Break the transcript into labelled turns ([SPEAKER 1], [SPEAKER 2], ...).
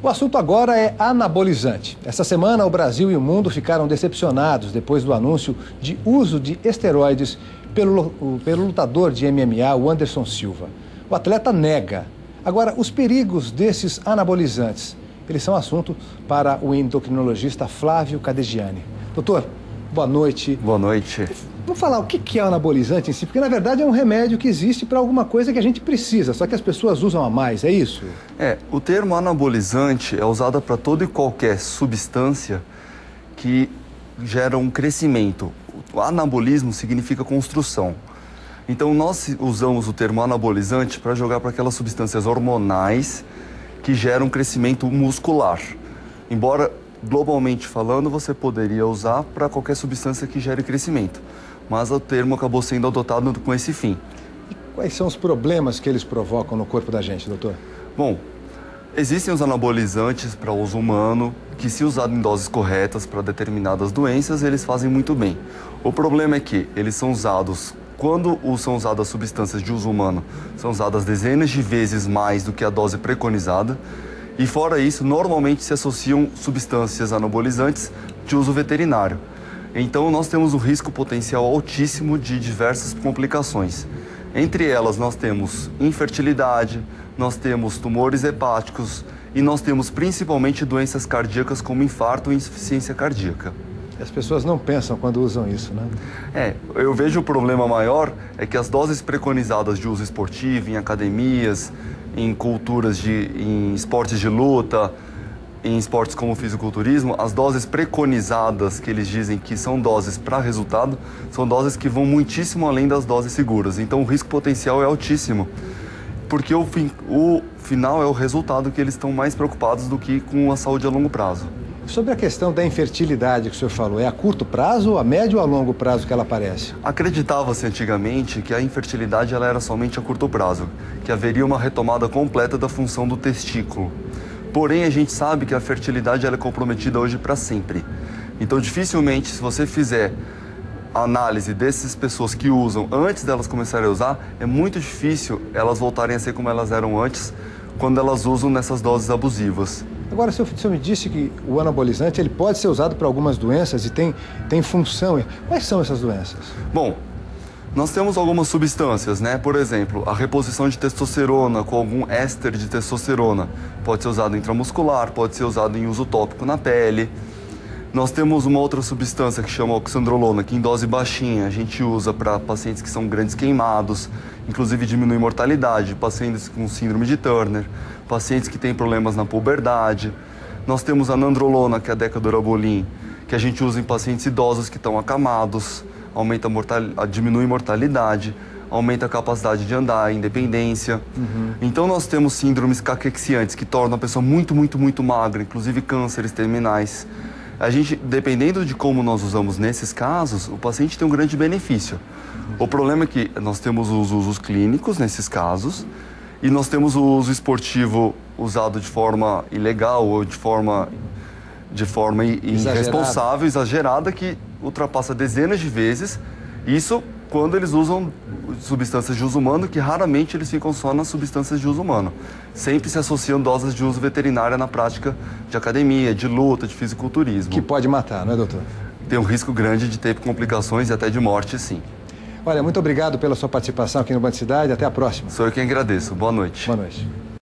[SPEAKER 1] O assunto agora é anabolizante. Essa semana, o Brasil e o mundo ficaram decepcionados depois do anúncio de uso de esteroides pelo lutador de MMA, o Anderson Silva. O atleta nega. Agora, os perigos desses anabolizantes, eles são assunto para o endocrinologista Flávio Cadegiani. Doutor, boa noite.
[SPEAKER 2] Boa noite.
[SPEAKER 1] Vamos falar o que é o anabolizante em si, porque na verdade é um remédio que existe para alguma coisa que a gente precisa, só que as pessoas usam a mais, é isso?
[SPEAKER 2] O termo anabolizante é usado para toda e qualquer substância que gera um crescimento. O anabolismo significa construção. Então nós usamos o termo anabolizante para jogar para aquelas substâncias hormonais que geram crescimento muscular. Embora, globalmente falando, você poderia usar para qualquer substância que gere crescimento. Mas o termo acabou sendo adotado com esse fim.
[SPEAKER 1] E quais são os problemas que eles provocam no corpo da gente, doutor?
[SPEAKER 2] Bom, existem os anabolizantes para uso humano, que se usado em doses corretas para determinadas doenças, eles fazem muito bem. O problema é que eles são usados, quando são usadas substâncias de uso humano, são usadas dezenas de vezes mais do que a dose preconizada. E fora isso, normalmente se associam substâncias anabolizantes de uso veterinário. Então, nós temos um risco potencial altíssimo de diversas complicações. Entre elas, nós temos infertilidade, nós temos tumores hepáticos e nós temos principalmente doenças cardíacas como infarto e insuficiência cardíaca.
[SPEAKER 1] As pessoas não pensam quando usam isso, né?
[SPEAKER 2] Eu vejo o problema maior é que as doses preconizadas de uso esportivo, em academias, em culturas, em esportes de luta, em esportes como o fisiculturismo, as doses preconizadas, que eles dizem que são doses para resultado, são doses que vão muitíssimo além das doses seguras. Então o risco potencial é altíssimo, porque o final é o resultado que eles estão mais preocupados do que com a saúde a longo prazo.
[SPEAKER 1] Sobre a questão da infertilidade que o senhor falou, é a curto prazo, a médio ou a longo prazo que ela aparece?
[SPEAKER 2] Acreditava-se antigamente que a infertilidade ela era somente a curto prazo, que haveria uma retomada completa da função do testículo. Porém, a gente sabe que a fertilidade ela é comprometida hoje para sempre. Então, dificilmente, se você fizer a análise dessas pessoas que usam antes delas começarem a usar, é muito difícil elas voltarem a ser como elas eram antes, quando elas usam nessas doses abusivas.
[SPEAKER 1] Agora, o senhor me disse que o anabolizante ele pode ser usado para algumas doenças e tem função. Quais são essas doenças?
[SPEAKER 2] Bom, nós temos algumas substâncias, né? Por exemplo, a reposição de testosterona com algum éster de testosterona pode ser usado intramuscular, pode ser usado em uso tópico na pele. Nós temos uma outra substância que chama oxandrolona, que em dose baixinha a gente usa para pacientes que são grandes queimados, inclusive diminui mortalidade, pacientes com síndrome de Turner, pacientes que têm problemas na puberdade. Nós temos a nandrolona, que é a decadurabolin, que a gente usa em pacientes idosos que estão acamados, diminui mortalidade, aumenta a capacidade de andar, independência. Então nós temos síndromes caquexiantes que tornam a pessoa muito, muito, muito magra, inclusive cânceres terminais. A gente, dependendo de como nós usamos nesses casos, o paciente tem um grande benefício. O problema é que nós temos os usos clínicos nesses casos e nós temos o uso esportivo usado de forma ilegal ou de forma irresponsável, exagerada, que ultrapassa dezenas de vezes. Isso quando eles usam substâncias de uso humano, que raramente eles ficam só nas substâncias de uso humano. Sempre se associam doses de uso veterinário na prática de academia, de luta, de fisiculturismo.
[SPEAKER 1] Que pode matar, não é, doutor?
[SPEAKER 2] Tem um risco grande de ter complicações e até de morte, sim.
[SPEAKER 1] Olha, muito obrigado pela sua participação aqui no Band Cidade. Até a próxima.
[SPEAKER 2] Sou eu quem agradeço. Boa noite.
[SPEAKER 1] Boa noite.